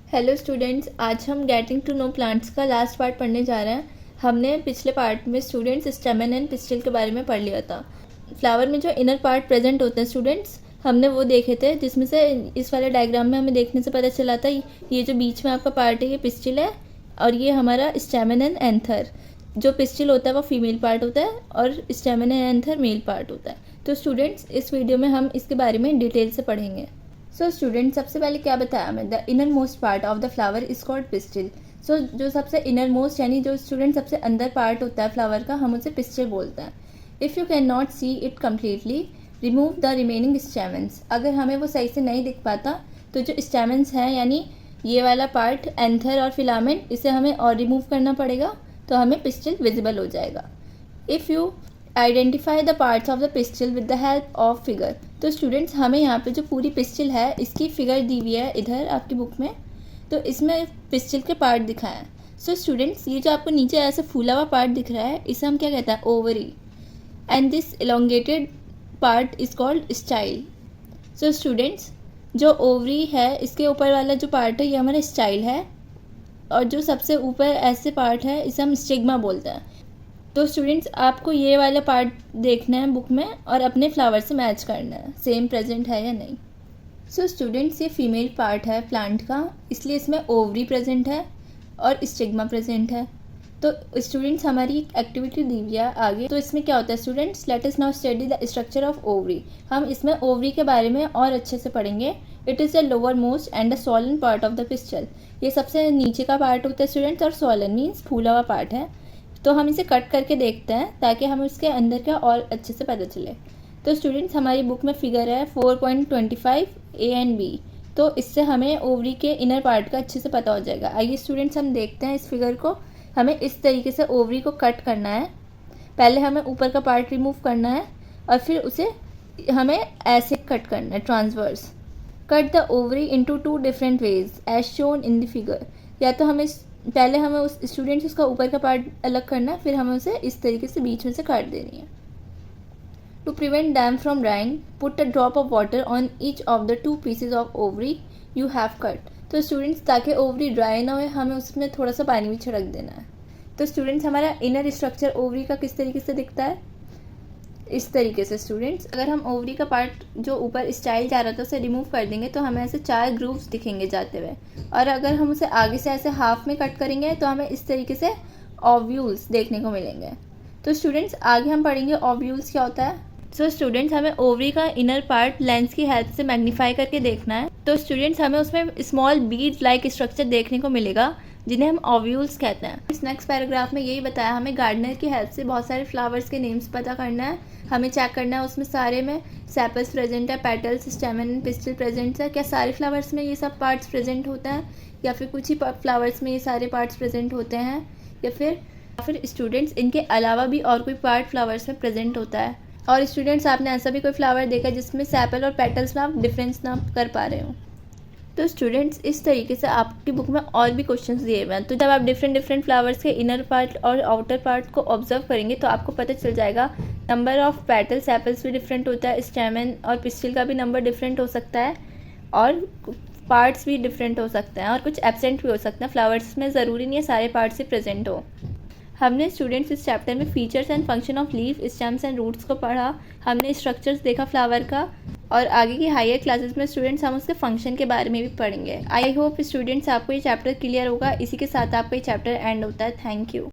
Hello students, आज हम getting to know plants का लास्ट पार्ट पढ़ने जा रहे हैं। हमने पिछले पार्ट में स्टूडेंट्स स्टेमन एंड पिस्टिल के बारे में पढ़ लिया था। फ्लावर में जो इनर पार्ट प्रेजेंट होते हैं स्टूडेंट्स, हमने वो देखे थे, जिसमें से इस वाले डायग्राम में हमें देखने से पता चला था ये जो बीच में आपका पार्ट है ये पिस्टिल है और ये हमारा स्टेमन एंड एंथर। जो पिस्टिल होता है वो फीमेल पार्ट होता है और स्टेमन एंड एंथर मेल पार्ट होता है। तो स्टूडेंट्स, इस वीडियो में हम इसके बारे में डिटेल से पढ़ेंगे। सो स्टूडेंट, सबसे पहले क्या बताया हमें, the inner most part of the flower is called pistil. So जो सबसे इनर मोस्ट यानी जो स्टूडेंट सबसे अंदर पार्ट होता है फ्लावर का, हम उसे पिस्टिल बोलते हैं। If you can not see it completely, remove the remaining stamens. अगर हमें वो सही से नहीं दिख पाता तो जो स्टेमन्स हैं यानी ये वाला पार्ट एंथर और फिलामेंट, इसे हमें और रिमूव करना पड़ेगा तो हमें पिस्टिल विजिबल हो जाएगा। If you identify the parts of the pistil with the help of figure. तो स्टूडेंट्स, हमें यहाँ पे जो पूरी पिस्टिल है इसकी फिगर दी हुई है इधर आपकी बुक में, तो इसमें पिस्टिल के पार्ट दिखाए हैं। सो स्टूडेंट्स, ये जो आपको नीचे ऐसे फूला हुआ पार्ट दिख रहा है इसे हम क्या कहते हैं, ovary, and this elongated part is called style. So students, जो ओवरी है इसके ऊपर वाला जो पार्ट है ये हमारा स्टाइल है और जो सबसे ऊपर ऐसे पार्ट है इसे हम स्टिग्मा बोलते हैं। तो स्टूडेंट्स, आपको ये वाला पार्ट देखना है बुक में और अपने फ्लावर से मैच करना है सेम प्रेजेंट है या नहीं। सो स्टूडेंट्स, ये फीमेल पार्ट है प्लांट का, इसलिए इसमें ओवरी प्रेजेंट है और स्टिग्मा प्रेजेंट है। तो स्टूडेंट्स, हमारी एक्टिविटी दी हुई है आगे, तो इसमें क्या होता है students, let us now study the structure of ovary. हम इसमें ओवरी के बारे में और अच्छे से पढ़ेंगे। It is the lower most and the Solan part of the pistol. ये सबसे नीचे का पार्ट होता है स्टूडेंट्स, और सोलन मीन्स फूला हुआ पार्ट है। तो हम इसे कट करके देखते हैं ताकि हमें उसके अंदर का और अच्छे से पता चले। तो स्टूडेंट्स, हमारी बुक में फिगर है 4.25 ए एंड बी। तो इससे हमें ओवरी के इनर पार्ट का अच्छे से पता हो जाएगा। आइए स्टूडेंट्स, हम देखते हैं इस फिगर को। हमें इस तरीके से ओवरी को कट करना है। पहले हमें ऊपर का पार्ट रिमूव करना है और फिर उसे हमें ऐसे कट करना है, transverse. Cut the ovary into 2 different ways as shown in the figure. या तो हमें पहले हमें उस स्टूडेंट्स उसका ऊपर का पार्ट अलग करना है, फिर हमें उसे इस तरीके से बीच में से काट देनी है। To prevent them from drying, put a drop of water on each of the 2 pieces of ovary you have cut. तो स्टूडेंट्स, ताकि ओवरी ड्राई ना हो हमें उसमें थोड़ा सा पानी भी छिड़क देना है। तो स्टूडेंट्स, हमारा इनर स्ट्रक्चर ओवरी का किस तरीके से दिखता है, इस तरीके से। स्टूडेंट्स, अगर हम ओवरी का पार्ट जो ऊपर स्टाइल जा रहा था उसे रिमूव कर देंगे तो हमें ऐसे 4 ग्रूव्स दिखेंगे जाते हुए, और अगर हम उसे आगे से ऐसे हाफ में कट करेंगे तो हमें इस तरीके से ओव्यूल्स देखने को मिलेंगे। तो स्टूडेंट्स, आगे हम पढ़ेंगे ओव्यूल्स क्या होता है। सो स्टूडेंट्स, हमें ओवरी का इनर पार्ट लेंस की हेल्प से मैग्नीफाई करके देखना है। तो स्टूडेंट्स, हमें उसमें स्मॉल बीड लाइक स्ट्रक्चर देखने को मिलेगा जिन्हें हम ओव्यूल्स कहते हैं। इस नेक्स्ट पैराग्राफ में यही बताया, हमें गार्डनर की हेल्प से बहुत सारे फ्लावर्स के नेम्स पता करना है। हमें चेक करना है उसमें सारे में सेपल्स प्रेजेंट है, पेटल्स, स्टेमन, पिस्टिल प्रेजेंट है। क्या सारे फ्लावर्स में ये सब पार्ट्स प्रेजेंट होता है या फिर कुछ ही फ्लावर्स में ये सारे पार्ट्स प्रेजेंट होते हैं, या फिर स्टूडेंट्स इनके अलावा भी और कोई पार्ट फ्लावर्स में प्रेजेंट होता है। और स्टूडेंट्स, आपने ऐसा भी कोई फ्लावर देखा जिसमें सेपल और पेटल्स में आप डिफरेंस ना कर पा रहे हो। तो स्टूडेंट्स, इस तरीके से आपकी बुक में और भी क्वेश्चंस दिए हुए हैं। तो जब आप डिफरेंट फ्लावर्स के इनर पार्ट और आउटर पार्ट को ऑब्जर्व करेंगे तो आपको पता चल जाएगा नंबर ऑफ पेटल्स, सेपल्स भी डिफरेंट होता है, स्टेमन और पिस्टिल का भी नंबर डिफरेंट हो सकता है, और पार्ट्स भी डिफरेंट हो सकते हैं और कुछ एब्सेंट भी हो सकते हैं। फ्लावर्स में ज़रूरी नहीं है सारे पार्ट्स ही प्रेजेंट हो। हमने स्टूडेंट्स इस चैप्टर में features and function of leaf, stems and roots को पढ़ा। हमने स्ट्रक्चर्स देखा फ्लावर का, और आगे की हायर क्लासेस में स्टूडेंट्स हम उसके फंक्शन के बारे में भी पढ़ेंगे। आई होप स्टूडेंट्स आपको ये चैप्टर क्लियर होगा। इसी के साथ आपका ये चैप्टर एंड होता है। Thank you.